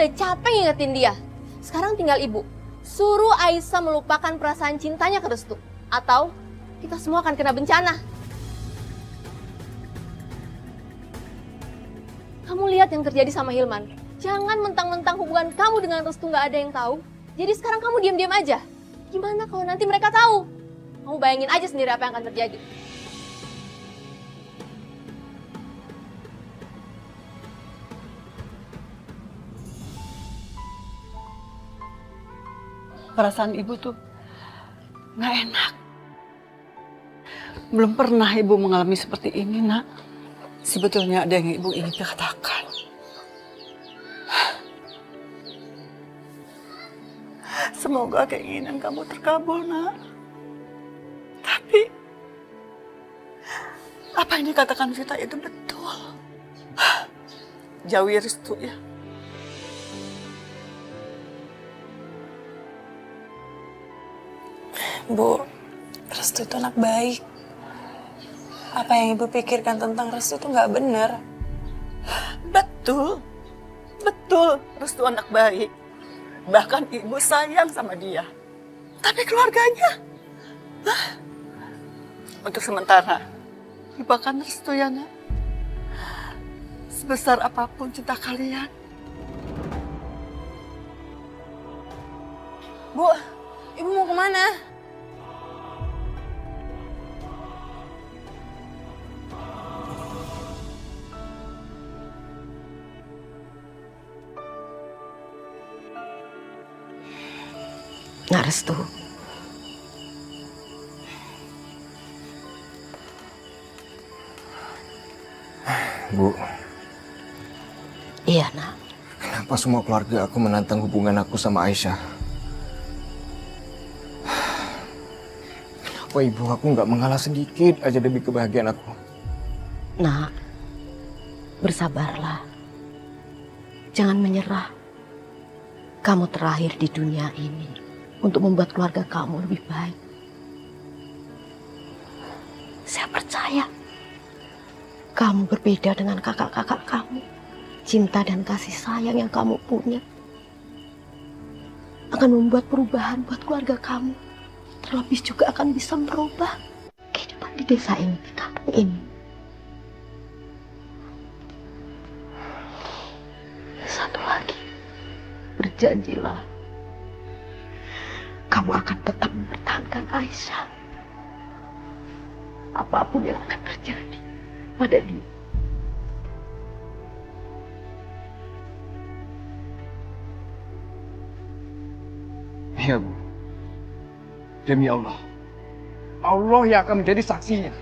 udah capek ngingetin dia. Sekarang tinggal ibu. Suruh Aisyah melupakan perasaan cintanya ke Restu. Atau kita semua akan kena bencana. Kamu lihat yang terjadi sama Hilman. Jangan mentang-mentang hubungan kamu dengan Restu nggak ada yang tahu. Jadi sekarang kamu diam-diam aja. Gimana kalau nanti mereka tahu? Kamu bayangin aja sendiri apa yang akan terjadi. Perasaan ibu tuh nggak enak. Belum pernah ibu mengalami seperti ini, nak. Sebetulnya ada yang ibu ingin katakan. Semoga keinginan kamu terkabul, nak. Tapi apa yang dikatakan Vita itu betul. Jauhi Restu ya. Bu, Restu itu anak baik. Apa yang ibu pikirkan tentang Restu itu nggak benar. Betul, betul. Restu anak baik. Bahkan ibu sayang sama dia. Tapi keluarganya, untuk sementara, lupakan Restu ya, nak. Sebesar apapun cinta kalian. Bu, ibu mau kemana? Nggak Restu. Bu, Iya, nak. kenapa semua keluarga aku menantang hubungan aku sama Aisyah? Kenapa ibu aku nggak mengalah sedikit aja demi kebahagiaan aku? Nak, bersabarlah. Jangan menyerah. Kamu terakhir di dunia ini untuk membuat keluarga kamu lebih baik. Saya percaya kamu berbeda dengan kakak-kakak kamu. Cinta dan kasih sayang yang kamu punya akan membuat perubahan buat keluarga kamu. Terlebih juga akan bisa merubah kehidupan di desa ini, di kampung ini. Satu lagi, berjanjilah kamu akan tetap mempertahankan Aisyah. Apapun yang akan terjadi pada dia. Iya, Bu. Demi Allah. Allah yang akan menjadi saksinya.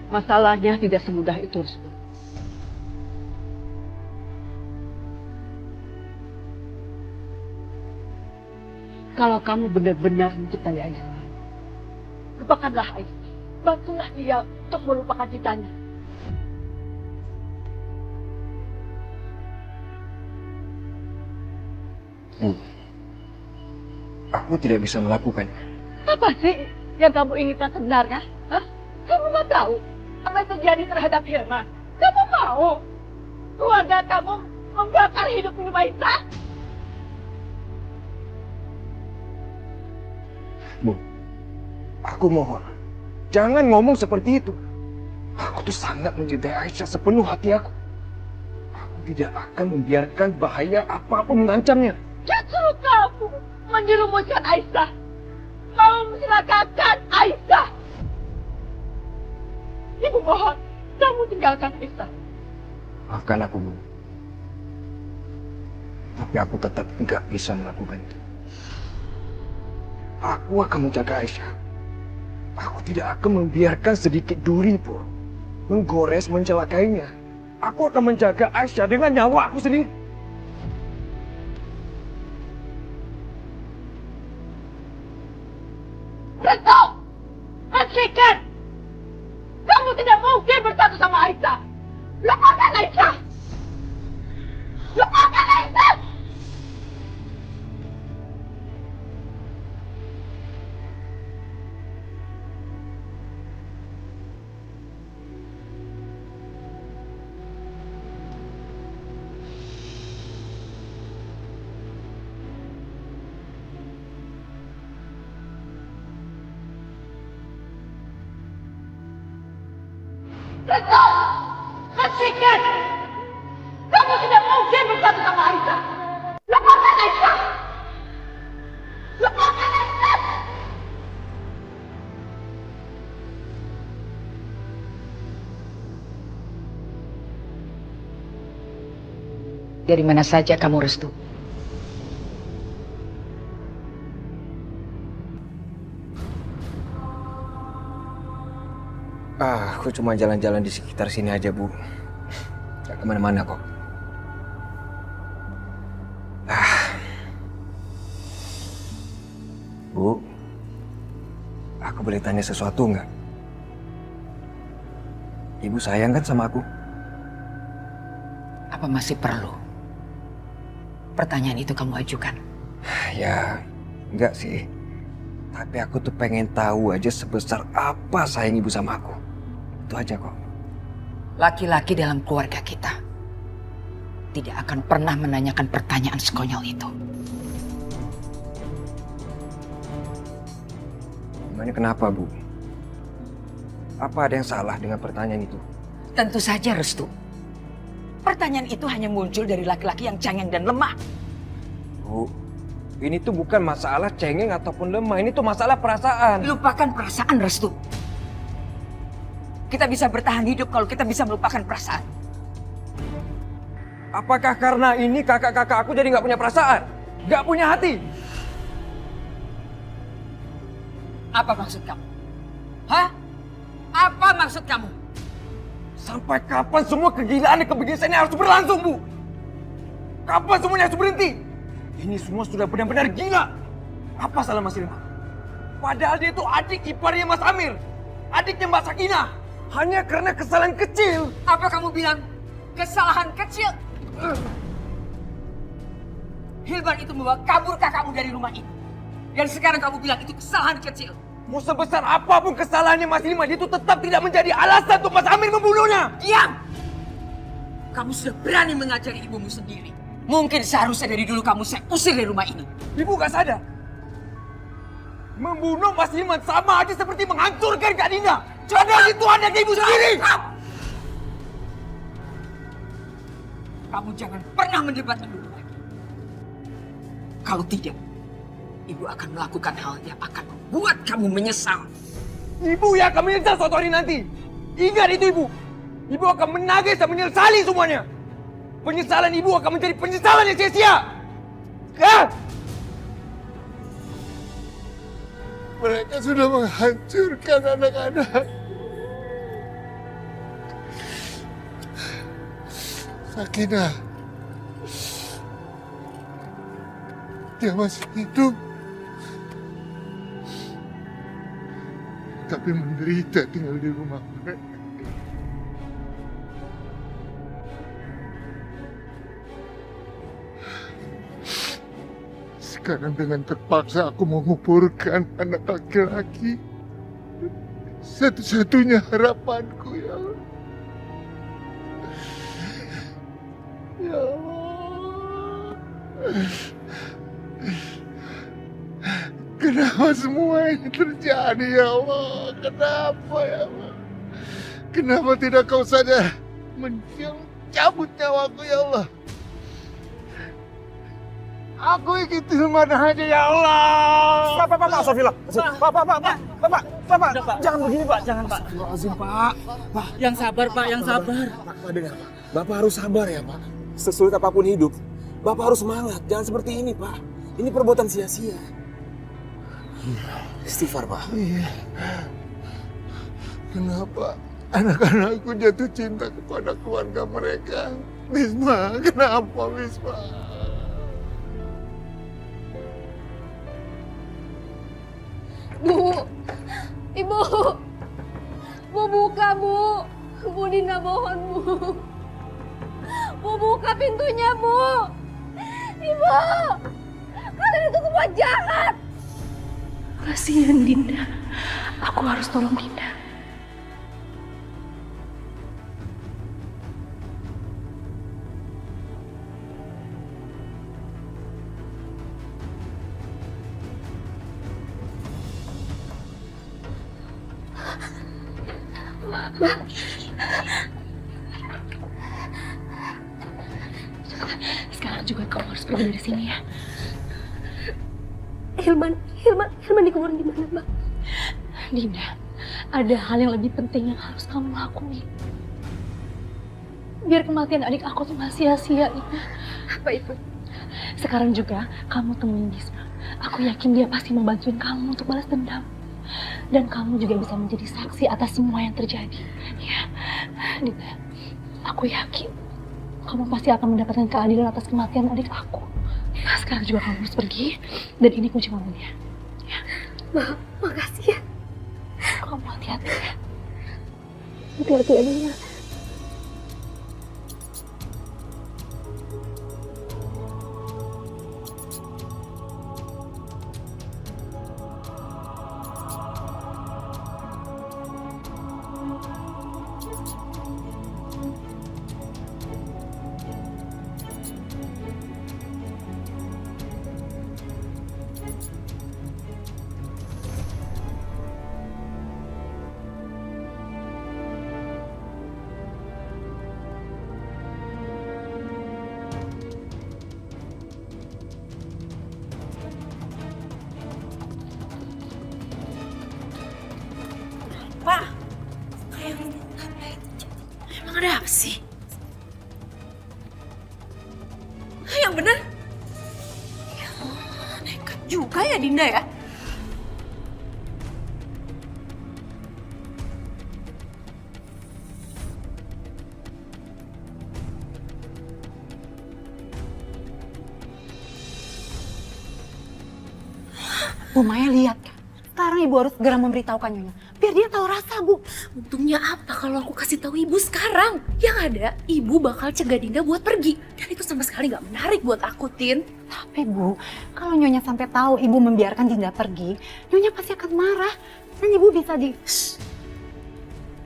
Masalahnya tidak semudah itu, Restu. Kalau kamu benar-benar mencintai Aisyah, lupakanlah Aisyah. Bantulah dia untuk melupakan cintanya. Aku tidak bisa melakukannya. Apa sih yang kamu inginkan sebenarnya? Hah? Kamu mau tahu apa yang terjadi terhadap Hilman? Kamu mau keluarga kamu membakar hidup Aisyah? Bu, aku mohon, jangan ngomong seperti itu. Aku tuh sangat mencintai Aisyah sepenuh hati aku. Aku tidak akan membiarkan bahaya apapun mengancamnya. Justru kamu menjerumuskan Aisyah. Kamu mencelakakan Aisyah. Ibu mohon, kamu tinggalkan Aisyah. Maafkan aku, Bu. Tapi aku tetap nggak bisa melakukan itu. Aku akan menjaga Aisyah. Aku tidak akan membiarkan sedikit duri pun menggores, mencelakainya. Aku akan menjaga Aisyah dengan nyawa aku sendiri. Restu! Hentikan! Kamu tidak mungkin bersatu sama Aisyah. Lupakan Aisyah! Lupakan Aisyah! Restu! Hentikan! Kamu tidak mungkin bersatu sama Aisyah! Lepaskan Aisyah! Lepaskan Aisyah! Dari mana saja kamu, Restu? Aku cuma jalan-jalan di sekitar sini aja, Bu. Gak kemana-mana kok. Bu, aku boleh tanya sesuatu nggak? Ibu sayang kan sama aku? Apa masih perlu pertanyaan itu kamu ajukan? Ya, enggak sih. Tapi aku tuh pengen tahu aja sebesar apa sayang ibu sama aku. Itu aja kok. Laki-laki dalam keluarga kita tidak akan pernah menanyakan pertanyaan sekonyol itu. Gimana kenapa, Bu? Apa ada yang salah dengan pertanyaan itu? Tentu saja, Restu. Pertanyaan itu hanya muncul dari laki-laki yang cengeng dan lemah. Bu, ini tuh bukan masalah cengeng ataupun lemah. Ini tuh masalah perasaan. Lupakan perasaan, Restu. Kita bisa bertahan hidup kalau kita bisa melupakan perasaan. Apakah karena ini kakak-kakak aku jadi nggak punya perasaan? Nggak punya hati? Apa maksud kamu? Hah? Apa maksud kamu? Sampai kapan semua kegilaan dan kebiasaan ini harus berlangsung, Bu? Kapan semuanya harus berhenti? Ini semua sudah benar-benar gila. Apa salah Mas Ilma? Padahal dia itu adik iparnya Mas Amir. Adiknya Mbak Sakinah. Hanya karena kesalahan kecil. Apa kamu bilang kesalahan kecil? Hilman itu membawa kabur kakakmu dari rumah ini. Dan sekarang kamu bilang itu kesalahan kecil. Mau sebesar apapun kesalahannya Mas Ilma, dia itu tetap tidak menjadi alasan untuk Mas Amir membunuhnya. Diam! Kamu sudah berani mengajari ibumu sendiri. Mungkin seharusnya dari dulu kamu saya usir dari rumah ini. Ibu gak sadar? Membunuh Mas Ilman sama aja seperti menghancurkan Kak Dinda. Padahal itu anak ibu sendiri. Kamu jangan pernah mendebat ibu lagi. Kalau tidak, ibu akan melakukan hal yang akan membuat kamu menyesal. Ibu yang akan menyesal suatu hari nanti. Ingat itu, Ibu. Ibu akan menagih dan menyesali semuanya. Penyesalan ibu akan menjadi penyesalan yang sia-sia. Ya? Mereka sudah menghancurkan anak-anak. Sakinah, dia masih hidup, tapi menderita tinggal di rumah mereka. Sekarang dengan terpaksa aku menguburkan anak laki-laki. Satu-satunya harapanku, ya Allah. Ya Allah. Kenapa semua ini terjadi, ya Allah? Kenapa, ya Allah? Kenapa tidak kau saja mencabut nyawaku, ya Allah? Aku ingin Hilman aja, ya Allah. Pak, Sofila. Pak, jangan begini, Pak. Jangan, Pak. Pak, yang sabar, Pak, yang sabar. Pak, dengar, Pak. Bapak harus sabar ya, Pak. Sesulit apapun hidup, Bapak harus semangat. Jangan seperti ini, Pak. Ini perbuatan sia-sia. Istighfar, Pak. Iya. Kenapa anak-anakku jatuh cinta kepada keluarga mereka? Wisma, kenapa Wisma? Bu, Ibu, Bu buka, Bu. Bu Dinda mohon, Bu. Bu buka pintunya, Bu. Ibu, kalian itu semua jahat. Kasihan Dinda. Aku harus tolong Dinda. Sekarang juga kamu harus pergi dari sini ya. Hilman dikuburin di mana, Mbak? Dinda, ada hal yang lebih penting yang harus kamu lakuin. Biar kematian adik aku tuh gak sia-sia, Ina. Apa itu? Sekarang juga kamu temuin Bisma. Aku yakin dia pasti membantuin kamu untuk balas dendam. Dan kamu juga bisa menjadi saksi atas semua yang terjadi. Ya, Dinda, aku yakin kamu pasti akan mendapatkan keadilan atas kematian adik aku. Nah, sekarang juga kamu harus pergi. Dan ini kunci mobilnya. Ya. Makasih ya. Kamu hati-hati ya. Hati-hati ya, Dinda. Pak, emang ada apa sih? Yang bener? Ya, nekat juga ya Dinda ya. Bu Maya lihat kan? Sekarang ibu harus segera memberitahukan Nyonya. Biar dia tahu rasa, Bu. Untungnya apa kalau aku kasih tahu ibu sekarang? Yang ada, ibu bakal cegah Dinda buat pergi. Dan itu sama sekali gak menarik buat aku, Tin. Tapi Bu, kalau Nyonya sampai tahu ibu membiarkan Dinda pergi, Nyonya pasti akan marah. Dan ibu bisa Shh.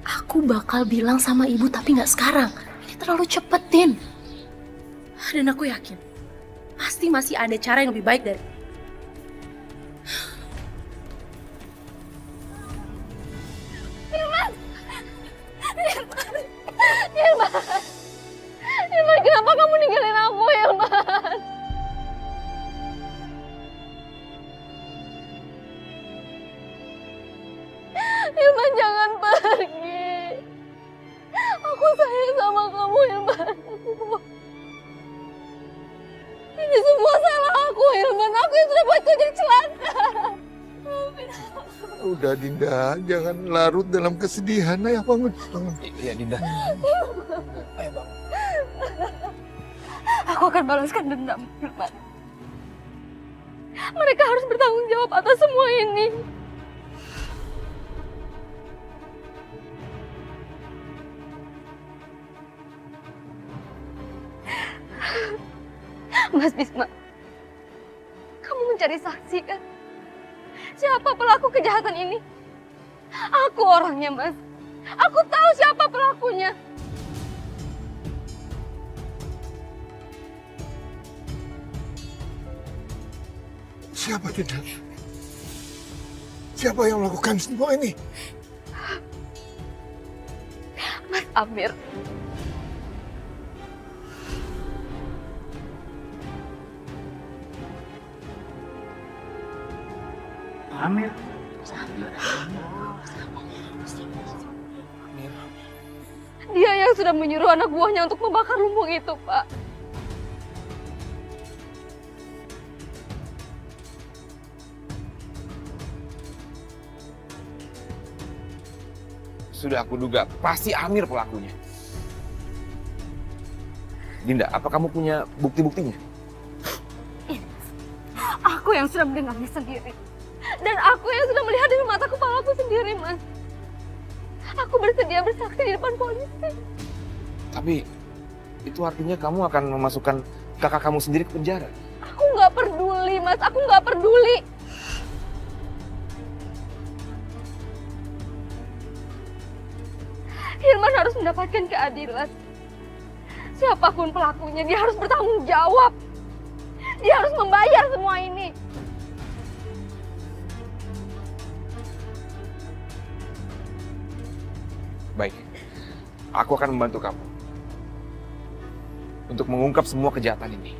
Aku bakal bilang sama ibu tapi gak sekarang. Ini terlalu cepet, Tin. Dan aku yakin, pasti masih ada cara yang lebih baik dari Hilman, kenapa kamu ninggalin aku, Hilman? Hilman, jangan pergi. Aku sayang sama kamu, Hilman. Ini semua salah aku, Hilman. Aku yang sudah buat kau jadi celaka. Udah Dinda, jangan larut dalam kesedihan. Ayo bangun. Iya, Dinda. Ayo, Bang. Aku akan balaskan dendam, Hilman. Mereka harus bertanggung jawab atas semua ini. Mas Bisma, kamu mencari saksi kan? Siapa pelaku kejahatan ini? Aku orangnya, Mas. Aku tahu siapa pelakunya. Siapa Dinda? Siapa yang melakukan semua ini? Mas Amir. Amir. Dia yang sudah menyuruh anak buahnya untuk membakar lumbung itu, Pak. Sudah aku duga, pasti Amir pelakunya. Dinda, apa kamu punya bukti-buktinya? Aku yang sudah mendengarnya sendiri. Dan aku yang sudah melihat dengan mata kepalaku sendiri, Mas. Aku bersedia bersaksi di depan polisi. Tapi itu artinya kamu akan memasukkan kakak kamu sendiri ke penjara. Aku nggak peduli, Mas. Aku nggak peduli. Hilman harus mendapatkan keadilan. Siapapun pelakunya, dia harus bertanggung jawab. Dia harus membayar semua ini. Baik, aku akan membantu kamu untuk mengungkap semua kejahatan ini.